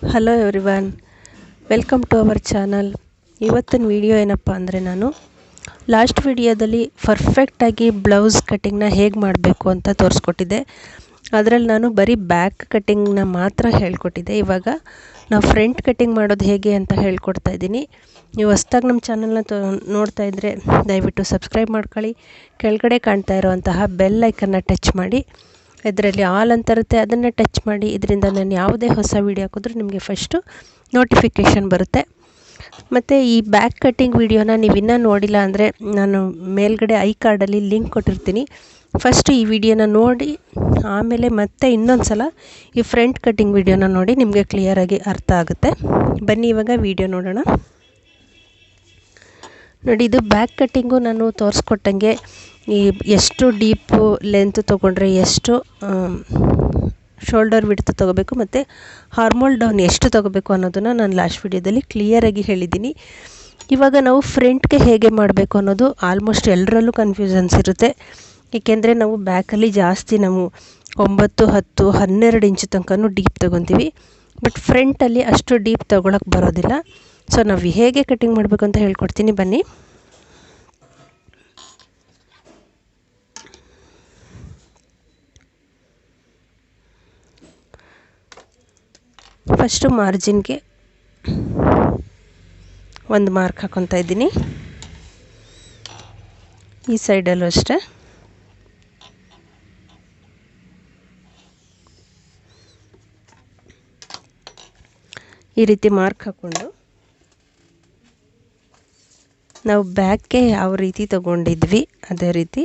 Hello everyone, welcome to our channel. ಇವತ್ತಿನ video ಏನಪ್ಪ ಅಂದರೆ, ನಾನು ಲಾಸ್ಟ್ ವಿಡಿಯೋದಲ್ಲಿ ಪರ್ಫೆಕ್ಟಾಗಿ ಬ್ಲೌಸ್ ಕಟ್ಟಿಂಗ್ನ ಹೇಗೆ ಮಾಡಬೇಕು ಅಂತ ತೋರಿಸ್ಕೊಟ್ಟಿದ್ದೆ. ಅದರಲ್ಲಿ ನಾನು ಬರೀ ಬ್ಯಾಕ್ ಕಟ್ಟಿಂಗ್ನ ಮಾತ್ರ ಹೇಳ್ಕೊಟ್ಟಿದ್ದೆ. ಇವಾಗ ನಾವು ಫ್ರಂಟ್ ಕಟ್ಟಿಂಗ್ ಮಾಡೋದು ಹೇಗೆ ಅಂತ ಹೇಳ್ಕೊಡ್ತಾ ಇದ್ದೀನಿ. ನೀವು ಹೊಸ್ದಾಗಿ ನಮ್ಮ ಚಾನಲ್ನ ನೋಡ್ತಾ ಇದ್ದರೆ ದಯವಿಟ್ಟು ಸಬ್ಸ್ಕ್ರೈಬ್ ಮಾಡ್ಕೊಳ್ಳಿ. ಕೆಳಗಡೆ ಕಾಣ್ತಾ ಇರೋವಂತಹ ಬೆಲ್ ಐಕನ್ನ ಟಚ್ ಮಾಡಿ, ಇದರಲ್ಲಿ ಆಲ್ ಅಂತ ಇರುತ್ತೆ, ಅದನ್ನು ಟಚ್ ಮಾಡಿ. ಇದರಿಂದ ನಾನು ಯಾವುದೇ ಹೊಸ ವೀಡಿಯೋ ಹಾಕಿದ್ರೂ ನಿಮಗೆ ಫಸ್ಟು ನೋಟಿಫಿಕೇಷನ್ ಬರುತ್ತೆ. ಮತ್ತು ಈ ಬ್ಯಾಕ್ ಕಟ್ಟಿಂಗ್ ವಿಡಿಯೋನ ನೀವು ಇನ್ನೂ ನೋಡಿಲ್ಲ ಅಂದರೆ ನಾನು ಮೇಲ್ಗಡೆ ಐ ಕಾರ್ಡಲ್ಲಿ ಲಿಂಕ್ ಕೊಟ್ಟಿರ್ತೀನಿ. ಫಸ್ಟ್ ಈ ವಿಡಿಯೋನ ನೋಡಿ, ಆಮೇಲೆ ಮತ್ತೆ ಇನ್ನೊಂದು ಸಲ ಈ ಫ್ರಂಟ್ ಕಟ್ಟಿಂಗ್ ವಿಡಿಯೋನ ನೋಡಿ, ನಿಮಗೆ ಕ್ಲಿಯರಾಗಿ ಅರ್ಥ ಆಗುತ್ತೆ. ಬನ್ನಿ ಇವಾಗ ವಿಡಿಯೋ ನೋಡೋಣ. ನೋಡಿ, ಇದು ಬ್ಯಾಕ್ ಕಟ್ಟಿಂಗು ನಾನು ತೋರಿಸ್ಕೊಟ್ಟಂಗೆ ಈ ಎಷ್ಟು ಡೀಪು ಲೆಂತ್ ತೊಗೊಂಡ್ರೆ ಎಷ್ಟು ಶೋಲ್ಡರ್ ವಿಡ್ತ್ ತೊಗೋಬೇಕು ಮತ್ತು ಹಾರ್ಮೋಲ್ ಡೌನ್ ಎಷ್ಟು ತೊಗೋಬೇಕು ಅನ್ನೋದನ್ನು ನಾನು ಲಾಸ್ಟ್ ವಿಡಿಯೋದಲ್ಲಿ ಕ್ಲಿಯರಾಗಿ ಹೇಳಿದ್ದೀನಿ. ಇವಾಗ ನಾವು ಫ್ರಂಟ್ಗೆ ಹೇಗೆ ಮಾಡಬೇಕು ಅನ್ನೋದು ಆಲ್ಮೋಸ್ಟ್ ಎಲ್ಲರಲ್ಲೂ ಕನ್ಫ್ಯೂಷನ್ಸ್ ಇರುತ್ತೆ. ಏಕೆಂದರೆ ನಾವು ಬ್ಯಾಕಲ್ಲಿ ಜಾಸ್ತಿ ನಾವು 9, 10, 12 ಇಂಚು ತನಕನೂ ಡೀಪ್ ತೊಗೊತೀವಿ. ಬಟ್ ಫ್ರಂಟಲ್ಲಿ ಅಷ್ಟು ಡೀಪ್ ತೊಗೊಳಕ್ಕೆ ಬರೋದಿಲ್ಲ. ಸೊ ನಾವು ಹೇಗೆ ಕಟ್ಟಿಂಗ್ ಮಾಡಬೇಕು ಅಂತ ಹೇಳ್ಕೊಡ್ತೀನಿ, ಬನ್ನಿ. ಫಸ್ಟು ಮಾರ್ಜಿನ್ಗೆ ಒಂದು ಮಾರ್ಕ್ ಹಾಕ್ಕೊತಾ ಇದ್ದೀನಿ. ಈ ಸೈಡಲ್ಲೂ ಅಷ್ಟೇ. ಈ ರೀತಿ ಮಾರ್ಕ್ ಹಾಕ್ಕೊಂಡು ನಾವು ಬ್ಯಾಕ್ಗೆ ಯಾವ ರೀತಿ ತೊಗೊಂಡಿದ್ವಿ ಅದೇ ರೀತಿ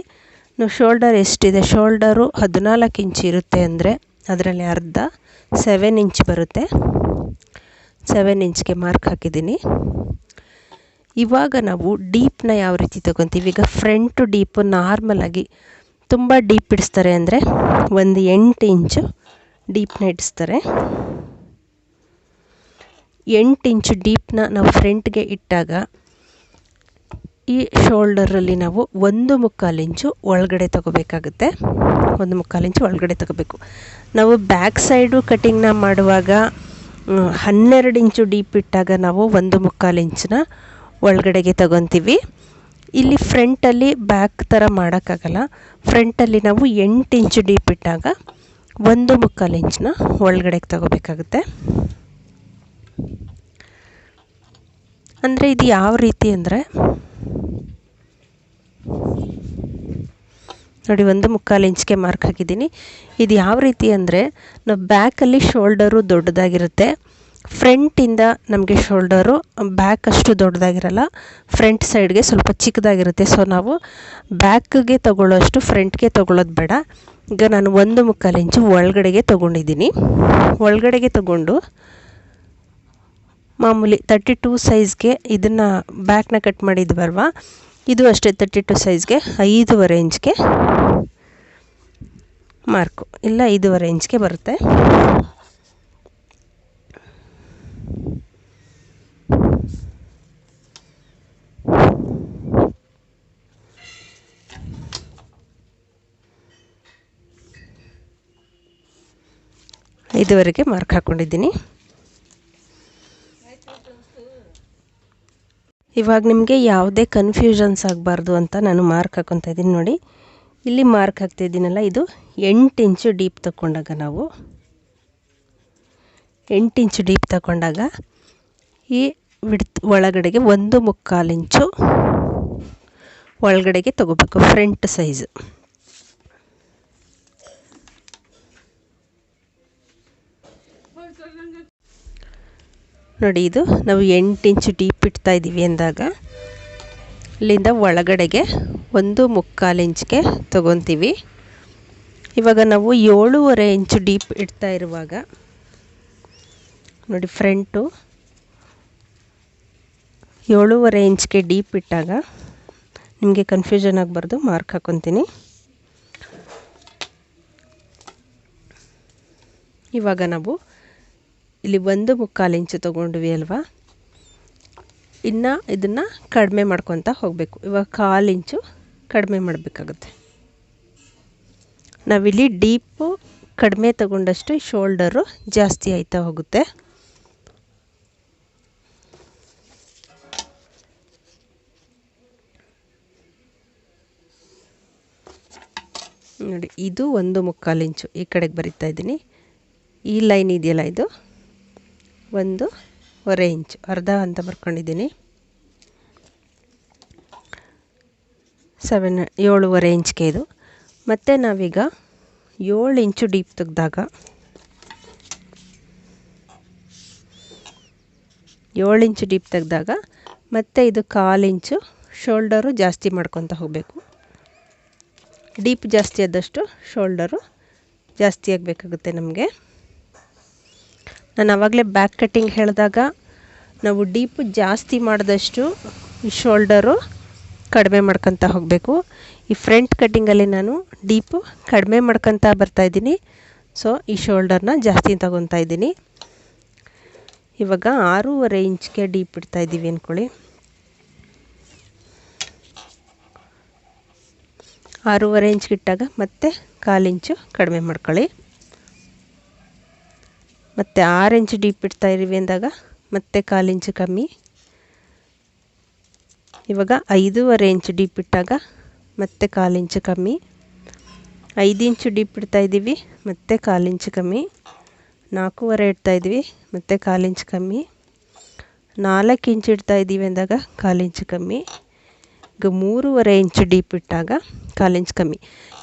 ನಾವು ಶೋಲ್ಡರ್ ಎಷ್ಟಿದೆ, ಶೋಲ್ಡರು 14 ಇಂಚ್ ಇರುತ್ತೆ ಅಂದರೆ ಅದರಲ್ಲಿ ಅರ್ಧ 7 ಇಂಚ್ ಬರುತ್ತೆ. 7 ಇಂಚ್ಗೆ ಮಾರ್ಕ್ ಹಾಕಿದ್ದೀನಿ. ಇವಾಗ ನಾವು ಡೀಪ್ನ ಯಾವ ರೀತಿ ತೊಗೊತೀವಿ, ಈಗ ಫ್ರಂಟು ಡೀಪು ನಾರ್ಮಲಾಗಿ ತುಂಬ ಡೀಪ್ ಇಡಿಸ್ತಾರೆ ಅಂದರೆ ಒಂದು 8 ಇಂಚು ಡೀಪ್ನ ಇಡಿಸ್ತಾರೆ. 8 ಇಂಚು ಡೀಪ್ನ ನಾವು ಫ್ರಂಟ್ಗೆ ಇಟ್ಟಾಗ ಈ ಶೋಲ್ಡರಲ್ಲಿ ನಾವು 1/4 ಇಂಚು ಒಳಗಡೆ ತೊಗೋಬೇಕಾಗುತ್ತೆ. 1/4 ಇಂಚು ಒಳಗಡೆ ತೊಗೋಬೇಕು. ನಾವು ಬ್ಯಾಕ್ ಸೈಡು ಕಟ್ಟಿಂಗ್ನ ಮಾಡುವಾಗ 12 ಇಂಚು ಡೀಪ್ ಇಟ್ಟಾಗ ನಾವು 1/4 ಇಂಚನ್ನ ಒಳಗಡೆಗೆ ತೊಗೊತೀವಿ. ಇಲ್ಲಿ ಫ್ರಂಟಲ್ಲಿ ಬ್ಯಾಕ್ ಥರ ಮಾಡೋಕ್ಕಾಗಲ್ಲ. ಫ್ರಂಟಲ್ಲಿ ನಾವು 8 ಇಂಚು ಡೀಪ್ ಇಟ್ಟಾಗ 1/4 ಇಂಚನ್ನ ಒಳಗಡೆಗೆ ತೊಗೋಬೇಕಾಗುತ್ತೆ. ಅಂದರೆ ಇದು ಯಾವ ರೀತಿ ಅಂದರೆ, ನೋಡಿ 1/4 ಇಂಚ್ಗೆ ಮಾರ್ಕ್ ಹಾಕಿದ್ದೀನಿ. ಇದು ಯಾವ ರೀತಿ ಅಂದರೆ, ನಾವು ಬ್ಯಾಕಲ್ಲಿ ಶೋಲ್ಡರು ದೊಡ್ಡದಾಗಿರುತ್ತೆ, ಫ್ರಂಟಿಂದ ನಮಗೆ ಶೋಲ್ಡರು ಬ್ಯಾಕ್ ಅಷ್ಟು ದೊಡ್ಡದಾಗಿರಲ್ಲ, ಫ್ರಂಟ್ ಸೈಡ್ಗೆ ಸ್ವಲ್ಪ ಚಿಕ್ಕದಾಗಿರುತ್ತೆ. ಸೊ ನಾವು ಬ್ಯಾಕ್ಗೆ ತೊಗೊಳ್ಳೋಷ್ಟು ಫ್ರಂಟ್ಗೆ ತೊಗೊಳ್ಳೋದು ಬೇಡ. ಈಗ ನಾನು 1/4 ಇಂಚು ಒಳಗಡೆಗೆ ತೊಗೊಂಡಿದ್ದೀನಿ. ಒಳಗಡೆಗೆ ತೊಗೊಂಡು ಮಾಮೂಲಿ 32 ಸೈಜ್ಗೆ ಇದನ್ನು ಬ್ಯಾಕ್ನ ಕಟ್ ಮಾಡಿದ್ವಲ್ವ, ಇದು ಅಷ್ಟೇ 32 ಸೈಜ್ಗೆ 5.5 ಇಂಚ್ಗೆ ಮಾರ್ಕು, ಇಲ್ಲ 5.5 ಇಂಚ್ಗೆ ಬರುತ್ತೆ. ಇದುವರೆಗೆ ಮಾರ್ಕ್ ಹಾಕ್ಕೊಂಡಿದ್ದೀನಿ. ಇವಾಗ ನಿಮಗೆ ಯಾವುದೇ ಕನ್ಫ್ಯೂಷನ್ಸ್ ಆಗಬಾರ್ದು ಅಂತ ನಾನು ಮಾರ್ಕ್ ಹಾಕ್ಕೊತಾ ಇದ್ದೀನಿ. ನೋಡಿ, ಇಲ್ಲಿ ಮಾರ್ಕ್ ಹಾಕ್ತಾ ಇದ್ದೀನಲ್ಲ, ಇದು 8 ಇಂಚು ಡೀಪ್ ತಗೊಂಡಾಗ ನಾವು 8 ಇಂಚು ಡೀಪ್ ತಗೊಂಡಾಗ ಈ ವಿಡ್ತ್ ಒಳಗಡೆಗೆ 1/4 ಇಂಚು ಒಳಗಡೆಗೆ ತೊಗೋಬೇಕು ಫ್ರಂಟ್ ಸೈಜ್. ನೋಡಿ, ಇದು ನಾವು 8 ಇಂಚು ಡೀಪ್ ಇಡ್ತಾ ಇದ್ದೀವಿ ಅಂದಾಗ ಇಲ್ಲಿಂದ ಒಳಗಡೆಗೆ 1/4 ಇಂಚ್ಗೆ ತೊಗೊತೀವಿ. ಇವಾಗ ನಾವು 7.5 ಇಂಚು ಡೀಪ್ ಇಡ್ತಾ ಇರುವಾಗ ನೋಡಿ, ಫ್ರಂಟು 7.5 ಇಂಚ್ಗೆ ಡೀಪ್ ಇಟ್ಟಾಗ ನಿಮಗೆ ಕನ್ಫ್ಯೂಷನ್ ಆಗಬಾರ್ದು, ಮಾರ್ಕ್ ಹಾಕ್ಕೊತೀನಿ. ಇವಾಗ ನಾವು ಇಲ್ಲಿ 1/4 ಇಂಚು ತೊಗೊಂಡ್ವಿ ಅಲ್ವಾ, ಇನ್ನು ಇದನ್ನು ಕಡಿಮೆ ಮಾಡ್ಕೊತ ಹೋಗಬೇಕು. ಇವಾಗ 1/4 ಇಂಚು ಕಡಿಮೆ ಮಾಡಬೇಕಾಗುತ್ತೆ. ನಾವಿಲ್ಲಿ ಡೀಪು ಕಡಿಮೆ ತಗೊಂಡಷ್ಟು ಶೋಲ್ಡರು ಜಾಸ್ತಿ ಆಯ್ತಾ ಹೋಗುತ್ತೆ. ನೋಡಿ ಇದು 1/4 ಇಂಚು ಈ ಕಡೆಗೆ ಬರಿತಾ ಇದ್ದೀನಿ. ಈ ಲೈನ್ ಇದೆಯಲ್ಲ ಇದು 1.25 ಇಂಚು ಅರ್ಧ ಅಂತ ಬರ್ಕೊಂಡಿದ್ದೀನಿ. 7.5 ಇಂಚ್ಗೆ ಇದು. ಮತ್ತು ನಾವೀಗ 7 ಇಂಚು ಡೀಪ್ ತೆಗೆದಾಗ 7 ಇಂಚು ಡೀಪ್ ತೆಗೆದಾಗ ಮತ್ತೆ ಇದು 1/4 ಇಂಚು ಶೋಲ್ಡರು ಜಾಸ್ತಿ ಮಾಡ್ಕೊತ ಹೋಗಬೇಕು. ಡೀಪ್ ಜಾಸ್ತಿ ಆದಷ್ಟು ಶೋಲ್ಡರು ಜಾಸ್ತಿ ಆಗಬೇಕಾಗುತ್ತೆ ನಮಗೆ. ನಾನು ಆವಾಗಲೇ ಬ್ಯಾಕ್ ಕಟ್ಟಿಂಗ್ ಹೇಳಿದಾಗ ನಾವು ಡೀಪ್ ಜಾಸ್ತಿ ಮಾಡಿದಷ್ಟು ಈ ಶೋಲ್ಡರು ಕಡಿಮೆ ಮಾಡ್ಕೊತ ಹೋಗಬೇಕು. ಈ ಫ್ರಂಟ್ ಕಟ್ಟಿಂಗಲ್ಲಿ ನಾನು ಡೀಪು ಕಡಿಮೆ ಮಾಡ್ಕೊತ ಬರ್ತಾಯಿದ್ದೀನಿ. ಸೊ ಈ ಶೋಲ್ಡರ್ನ ಜಾಸ್ತಿ ತಗೊತಾ ಇದ್ದೀನಿ. ಇವಾಗ 6.5 ಇಂಚ್ಗೆ ಡೀಪ್ ಇಡ್ತಾಯಿದ್ದೀವಿ ಅಂದ್ಕೊಳ್ಳಿ. 6.5 ಇಂಚ್ಗೆ ಇಟ್ಟಾಗ ಮತ್ತೆ 1/4 ಇಂಚು ಕಡಿಮೆ ಮಾಡ್ಕೊಳ್ಳಿ. ಮತ್ತು 6 ಇಂಚು ಡೀಪ್ ಇಡ್ತಾಯಿದ್ದೀವಿ ಅಂದಾಗ ಮತ್ತೆ 1/4 ಇಂಚು ಕಮ್ಮಿ. ಇವಾಗ 5.5 ಇಂಚು ಡೀಪ್ ಇಟ್ಟಾಗ ಮತ್ತೆ 1/4 ಇಂಚು ಕಮ್ಮಿ. 5 ಇಂಚು ಡೀಪ್ ಇಡ್ತಾಯಿದ್ದೀವಿ ಮತ್ತೆ 1/4 ಇಂಚು ಕಮ್ಮಿ. 4.5 ಇಡ್ತಾಯಿದ್ವಿ ಮತ್ತು 1/4 ಇಂಚು ಕಮ್ಮಿ. 4 ಇಂಚು ಇಡ್ತಾಯಿದ್ದೀವಿ ಅಂದಾಗ 1/4 ಇಂಚು ಕಮ್ಮಿ. ಈಗ 3.5 ಇಂಚು ಡೀಪ್ ಇಟ್ಟಾಗ 1/4 ಇಂಚು ಕಮ್ಮಿ.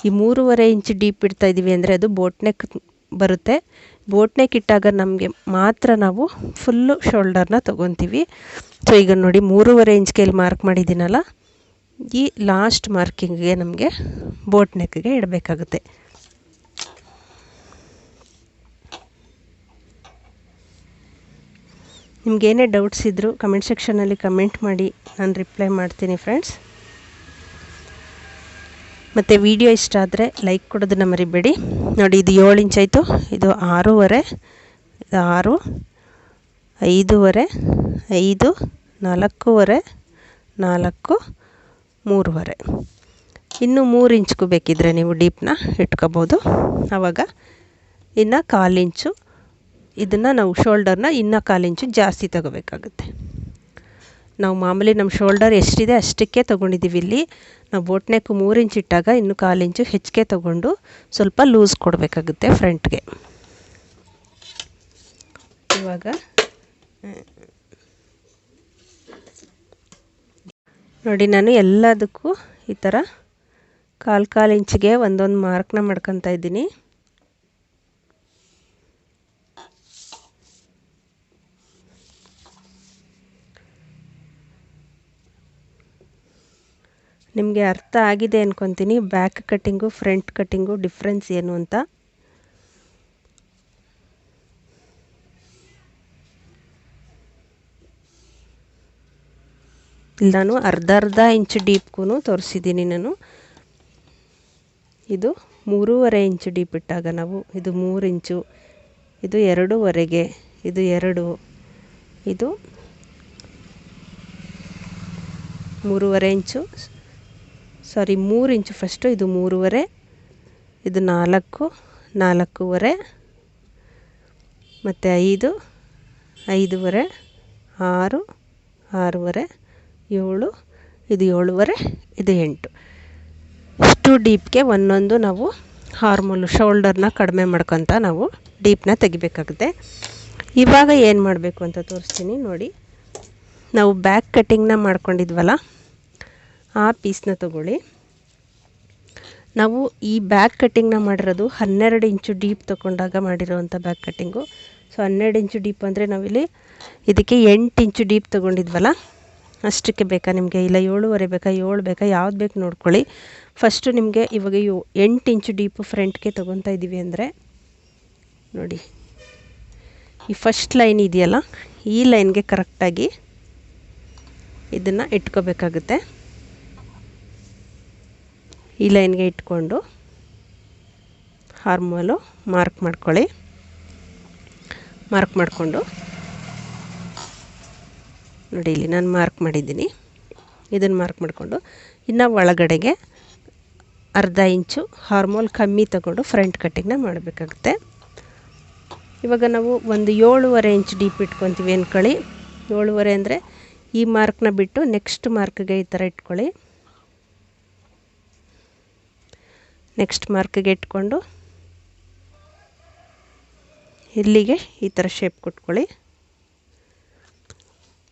ಈ 3.5 ಇಂಚು ಡೀಪ್ ಇಡ್ತಾಯಿದ್ದೀವಿ ಅಂದರೆ ಅದು ಬೋಟ್ ನೆಕ್ ಬರುತ್ತೆ. ಬೋಟ್ ನೆಕ್ ಇಟ್ಟಾಗ ನಮಗೆ ಮಾತ್ರ ನಾವು ಫುಲ್ಲು ಶೋಲ್ಡರ್ನ ತೊಗೊತೀವಿ. ಸೊ ಈಗ ನೋಡಿ 3.5 ಇಂಚ್ಗೆ ಇಲ್ಲಿ ಮಾರ್ಕ್ ಮಾಡಿದ್ದೀನಲ್ಲ, ಈ ಲಾಸ್ಟ್ ಮಾರ್ಕಿಂಗ್ಗೆ ನಮಗೆ ಬೋಟ್ ನೆಕ್ಗೆ ಇಡಬೇಕಾಗುತ್ತೆ. ನಿಮಗೇನೇ ಡೌಟ್ಸ್ ಇದ್ದರೂ ಕಮೆಂಟ್ ಸೆಕ್ಷನಲ್ಲಿ ಕಮೆಂಟ್ ಮಾಡಿ, ನಾನು ರಿಪ್ಲೈ ಮಾಡ್ತೀನಿ ಫ್ರೆಂಡ್ಸ್. ಮತ್ತು ವಿಡಿಯೋ ಇಷ್ಟ ಆದರೆ ಲೈಕ್ ಕೊಡೋದನ್ನು ಮರಿಬೇಡಿ. ನೋಡಿ ಇದು 7 ಇಂಚ್ ಆಯಿತು, ಇದು 6.5, ಇದು 6, 5.5, 5, 4.5, 4, 3.5. ಇನ್ನು 3 ಇಂಚ್ಗೂ ಬೇಕಿದ್ದರೆ ನೀವು ಡೀಪ್ನ ಇಟ್ಕೋಬೋದು. ಆವಾಗ ಇನ್ನು 1/4 ಇಂಚು ಇದನ್ನು ನಾವು ಶೋಲ್ಡರ್ನ ಇನ್ನು 1/4 ಇಂಚು ಜಾಸ್ತಿ ತಗೋಬೇಕಾಗುತ್ತೆ. ನಾವು ಮಾಮೂಲಿ ನಮ್ಮ ಶೋಲ್ಡರ್ ಎಷ್ಟಿದೆ ಅಷ್ಟಕ್ಕೆ ತೊಗೊಂಡಿದ್ದೀವಿ. ಇಲ್ಲಿ ನಾವು ಬೋಟ್ ನೆಕ್ 3 ಇಂಚ್ ಇಟ್ಟಾಗ ಇನ್ನು 1/4 ಇಂಚು ಹೆಚ್ಚಿಗೆ ತೊಗೊಂಡು ಸ್ವಲ್ಪ ಲೂಸ್ ಕೊಡಬೇಕಾಗುತ್ತೆ ಫ್ರಂಟ್ಗೆ. ಇವಾಗ ನೋಡಿ ನಾನು ಎಲ್ಲದಕ್ಕೂ ಈ ಥರ 1/4 ಇಂಚಿಗೆ ಒಂದೊಂದು ಮಾರ್ಕ್ನ ಮಾಡ್ಕೊತಾ ಇದ್ದೀನಿ. ನಿಮಗೆ ಅರ್ಥ ಆಗಿದೆ ಅಂದ್ಕೊತೀನಿ back cutting front cutting difference ಏನು ಅಂತ. ಇಲ್ಲಿ ನಾನು ಅರ್ಧ ಇಂಚು ಡೀಪ್ಗೂ ತೋರಿಸಿದ್ದೀನಿ ನಾನು. ಇದು 3.5 ಇಂಚು ಡೀಪ್ ಇಟ್ಟಾಗ ನಾವು ಇದು 3 ಇಂಚು, ಇದು 2.5ಗೆ, ಇದು 2, ಇದು 3.5 ಇಂಚು, ಸಾರಿ 3 ಇಂಚು ಫಸ್ಟು, ಇದು 3.5, ಇದು 4, 4.5, ಮತ್ತು 5, 5.5, 6, 6.5, 7, ಇದು 7.5, ಇದು 8. ಇಷ್ಟು ಡೀಪ್ಗೆ ಒಂದೊಂದು ನಾವು ಹಾರ್ಮೋನು ಶೋಲ್ಡರ್ನ ಕಡಿಮೆ ಮಾಡ್ಕೊತ ನಾವು ಡೀಪ್ನ ತೆಗಿಬೇಕಾಗುತ್ತೆ. ಇವಾಗ ಏನು ಮಾಡಬೇಕು ಅಂತ ತೋರಿಸ್ತೀನಿ ನೋಡಿ. ನಾವು ಬ್ಯಾಕ್ ಕಟ್ಟಿಂಗ್ನ ಮಾಡ್ಕೊಂಡಿದ್ವಲ್ಲ, ಆ ಪೀಸ್ನ ತಗೊಳ್ಳಿ. ನಾವು ಈ ಬ್ಯಾಕ್ ಕಟ್ಟಿಂಗ್ನ ಮಾಡಿರೋದು 12 ಇಂಚು ಡೀಪ್ ತೊಗೊಂಡಾಗ ಮಾಡಿರೋವಂಥ ಬ್ಯಾಕ್ ಕಟ್ಟಿಂಗು. ಸೊ 12 ಇಂಚು ಡೀಪ್ ಅಂದರೆ ನಾವಿಲ್ಲಿ ಇದಕ್ಕೆ 8 ಇಂಚು ಡೀಪ್ ತೊಗೊಂಡಿದ್ವಲ್ಲ, ಅಷ್ಟಕ್ಕೆ ಬೇಕಾ ನಿಮಗೆ, ಇಲ್ಲ 7.5 ಬೇಕಾ, 7 ಬೇಕಾ, ಯಾವ್ದು ಬೇಕು ನೋಡ್ಕೊಳ್ಳಿ. ಫಸ್ಟು ನಿಮಗೆ ಇವಾಗ 8 ಇಂಚು ಡೀಪು ಫ್ರಂಟ್ಗೆ ತೊಗೊತಾ ಇದ್ದೀವಿ ಅಂದರೆ ನೋಡಿ, ಈ ಫಸ್ಟ್ ಲೈನ್ ಇದೆಯಲ್ಲ, ಈ ಲೈನ್ಗೆ ಕರೆಕ್ಟಾಗಿ ಇದನ್ನು ಇಟ್ಕೋಬೇಕಾಗುತ್ತೆ. ಈ ಲೈನ್ಗೆ ಇಟ್ಕೊಂಡು ಹಾರ್ಮೋಲು ಮಾರ್ಕ್ ಮಾಡ್ಕೊಳ್ಳಿ. ಮಾರ್ಕ್ ಮಾಡಿಕೊಂಡು ನೋಡಿ ಇಲ್ಲಿ ನಾನು ಮಾರ್ಕ್ ಮಾಡಿದ್ದೀನಿ. ಇದನ್ನು ಮಾರ್ಕ್ ಮಾಡಿಕೊಂಡು ಇನ್ನು ಒಳಗಡೆಗೆ ಅರ್ಧ ಇಂಚು ಹಾರ್ಮೋಲ್ ಕಮ್ಮಿ ತಗೊಂಡು ಫ್ರಂಟ್ ಕಟ್ಟಿಂಗ್ನ ಮಾಡಬೇಕಾಗುತ್ತೆ. ಇವಾಗ ನಾವು ಒಂದು 7.5 ಇಂಚ್ ಡೀಪ್ ಇಟ್ಕೊತೀವಿ ಅಂದ್ಕೊಳ್ಳಿ. 7.5 ಅಂದರೆ ಈ ಮಾರ್ಕ್ನ ಬಿಟ್ಟು ನೆಕ್ಸ್ಟ್ ಮಾರ್ಕ್ಗೆ ಈ ಥರ ಇಟ್ಕೊಳ್ಳಿ. ನೆಕ್ಸ್ಟ್ ಮಾರ್ಕ್ಗೆ ಇಟ್ಕೊಂಡು ಇಲ್ಲಿಗೆ ಈ ಥರ ಶೇಪ್ ಕೊಟ್ಕೊಳ್ಳಿ.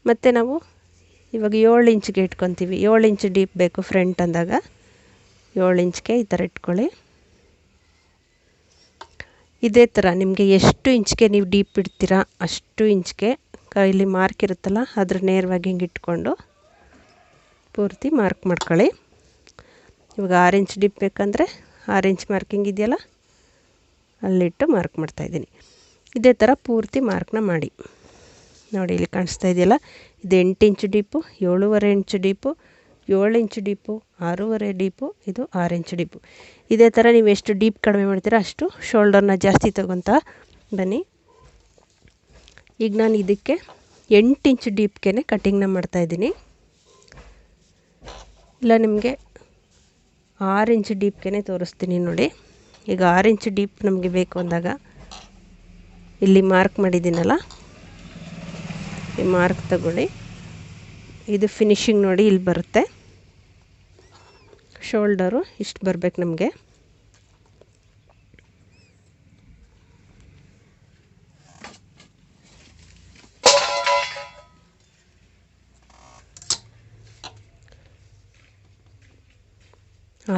ಮತ್ತು ನಾವು ಇವಾಗ 7 ಇಂಚ್ಗೆ ಇಟ್ಕೊತೀವಿ. 7 ಇಂಚ್ ಡೀಪ್ ಬೇಕು ಫ್ರಂಟ್ ಅಂದಾಗ 7 ಇಂಚ್ಗೆ ಈ ಥರ ಇಟ್ಕೊಳ್ಳಿ. ಇದೇ ಥರ ನಿಮಗೆ ಎಷ್ಟು ಇಂಚ್ಗೆ ನೀವು ಡೀಪ್ ಇಡ್ತೀರಾ ಅಷ್ಟು ಇಂಚ್ಗೆ ಇಲ್ಲಿ ಮಾರ್ಕ್ ಇರುತ್ತಲ್ಲ ಅದ್ರ ನೇರವಾಗಿ ಹಿಂಗೆ ಇಟ್ಕೊಂಡು ಪೂರ್ತಿ ಮಾರ್ಕ್ ಮಾಡ್ಕೊಳ್ಳಿ. ಇವಾಗ 6 ಇಂಚ್ ಡೀಪ್ ಬೇಕಂದರೆ 6 ಇಂಚ್ ಮಾರ್ಕಿಂಗ್ ಇದೆಯಲ್ಲ ಅಲ್ಲಿಟ್ಟು ಮಾರ್ಕ್ ಮಾಡ್ತಾಯಿದ್ದೀನಿ. ಇದೇ ಥರ ಪೂರ್ತಿ ಮಾರ್ಕ್ನ ಮಾಡಿ. ನೋಡಿ ಇಲ್ಲಿ ಕಾಣಿಸ್ತಾ ಇದೆಯಲ್ಲ, ಇದು 8 inch deep, 7.5 inch deep, 7 inch deep, 6.5 deep, ಇದು 6 ಇಂಚ್ ಡೀಪು. ಇದೇ ಥರ ನೀವು ಎಷ್ಟು ಡೀಪ್ ಕಡಿಮೆ ಮಾಡ್ತೀರಾ ಅಷ್ಟು ಶೋಲ್ಡರ್ನ ಜಾಸ್ತಿ ತೊಗೊತಾ ಬನ್ನಿ. ಈಗ ನಾನು ಇದಕ್ಕೆ 8 ಇಂಚ್ ಡೀಪ್ಗೆ ಕಟ್ಟಿಂಗ್ನ ಮಾಡ್ತಾಯಿದ್ದೀನಿ. ಇಲ್ಲ ನಿಮಗೆ 6 ಇಂಚ್ ಡೀಪ್ಗೆ ತೋರಿಸ್ತೀನಿ ನೋಡಿ. ಈಗ 6 ಇಂಚ್ ಡೀಪ್ ನಮಗೆ ಬೇಕು ಅಂದಾಗ ಇಲ್ಲಿ ಮಾರ್ಕ್ ಮಾಡಿದ್ದೀನಲ್ಲ, ಈ ಮಾರ್ಕ್ ತಗೊಳ್ಳಿ. ಇದು ಫಿನಿಶಿಂಗ್ ನೋಡಿ ಇಲ್ಲಿ ಬರುತ್ತೆ. ಶೋಲ್ಡರು ಇಷ್ಟು ಬರಬೇಕು ನಮಗೆ.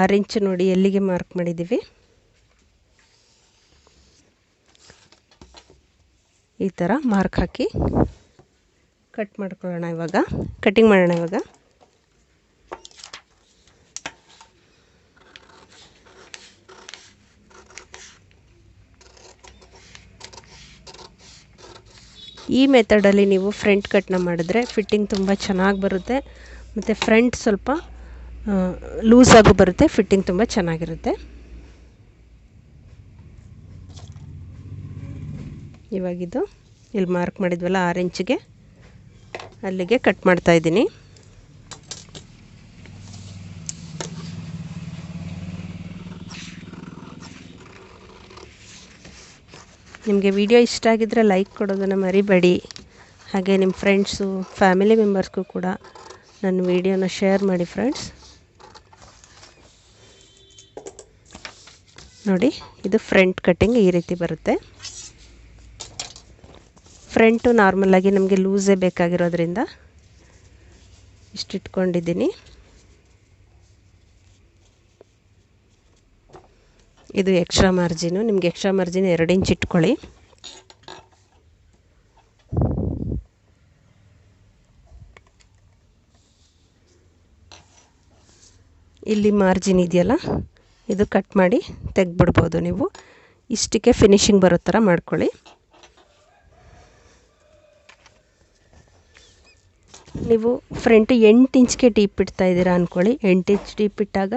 ಆರು ಇಂಚ್ ನೋಡಿ ಎಲ್ಲಿಗೆ ಮಾರ್ಕ್ ಮಾಡಿದ್ದೀವಿ ಈ ಥರ ಮಾರ್ಕ್ ಹಾಕಿ ಕಟ್ ಮಾಡ್ಕೊಳ್ಳೋಣ. ಇವಾಗ ಕಟ್ಟಿಂಗ್ ಮಾಡೋಣ. ಇವಾಗ ಈ ಮೆಥಡಲ್ಲಿ ನೀವು ಫ್ರಂಟ್ ಕಟ್ನ ಮಾಡಿದ್ರೆ ಫಿಟ್ಟಿಂಗ್ ತುಂಬ ಚೆನ್ನಾಗಿ ಬರುತ್ತೆ. ಮತ್ತು ಫ್ರಂಟ್ ಸ್ವಲ್ಪ ಲೂಸಾಗೂ ಬರುತ್ತೆ, ಫಿಟ್ಟಿಂಗ್ ತುಂಬ ಚೆನ್ನಾಗಿರುತ್ತೆ. ಇವಾಗಿದು ಇಲ್ಲಿ ಮಾರ್ಕ್ ಮಾಡಿದ್ವಲ್ಲ 6 ಇಂಚಿಗೆ ಅಲ್ಲಿಗೆ ಕಟ್ ಮಾಡ್ತಾಯಿದ್ದೀನಿ. ನಿಮಗೆ ವಿಡಿಯೋ ಇಷ್ಟ ಆಗಿದ್ದರೆ ಲೈಕ್ ಕೊಡೋದನ್ನು ಮರಿಬೇಡಿ. ಹಾಗೆ ನಿಮ್ಮ ಫ್ರೆಂಡ್ಸು ಫ್ಯಾಮಿಲಿ ಮೆಂಬರ್ಸ್ಗೂ ಕೂಡ ನನ್ನ ವಿಡಿಯೋನ ಶೇರ್ ಮಾಡಿ ಫ್ರೆಂಡ್ಸ್. ನೋಡಿ ಇದು ಫ್ರಂಟ್ ಕಟ್ಟಿಂಗ್ ಈ ರೀತಿ ಬರುತ್ತೆ. ಫ್ರಂಟು ನಾರ್ಮಲಾಗಿ ನಮಗೆ ಲೂಸೇ ಬೇಕಾಗಿರೋದ್ರಿಂದ ಇಷ್ಟಿಟ್ಕೊಂಡಿದ್ದೀನಿ. ಇದು ಎಕ್ಸ್ಟ್ರಾ ಮಾರ್ಜಿನು. ನಿಮಗೆ ಎಕ್ಸ್ಟ್ರಾ ಮಾರ್ಜಿನ್ 2 ಇಂಚ್ ಇಟ್ಕೊಳ್ಳಿ. ಇಲ್ಲಿ ಮಾರ್ಜಿನ್ ಇದೆಯಲ್ಲ ಇದು ಕಟ್ ಮಾಡಿ ತೆಗೆದ್ಬಿಡ್ಬೋದು ನೀವು. ಇಷ್ಟಕ್ಕೆ ಫಿನಿಶಿಂಗ್ ಬರೋ ಥರ ಮಾಡ್ಕೊಳ್ಳಿ. ನೀವು ಫ್ರಂಟ್ 8 ಇಂಚ್ಗೆ ಡೀಪ್ ಇಡ್ತಾ ಇದ್ದೀರಾ ಅಂದ್ಕೊಳ್ಳಿ. 8 ಇಂಚ್ ಡೀಪ್ ಇಟ್ಟಾಗ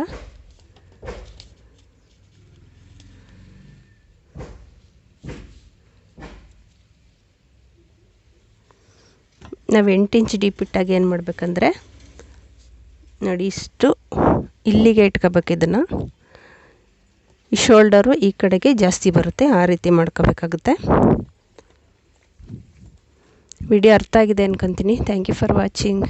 ನಾವು 8 ಇಂಚ್ ಡೀಪ್ ಇಟ್ಟಾಗ ಏನು ಮಾಡಬೇಕಂದ್ರೆ ನೋಡಿ ಇಷ್ಟು ಇಲ್ಲಿಗೆ ಇಟ್ಕೋಬೇಕು. ಇದನ್ನು ಈ ಶೋಲ್ಡರು ಈ ಕಡೆಗೆ ಜಾಸ್ತಿ ಬರುತ್ತೆ, ಆ ರೀತಿ ಮಾಡ್ಕೋಬೇಕಾಗುತ್ತೆ. ವಿಡಿಯೋ ಅರ್ಥ ಆಗಿದೆ ಅನ್ಕೊತೀನಿ. Thank you for watching.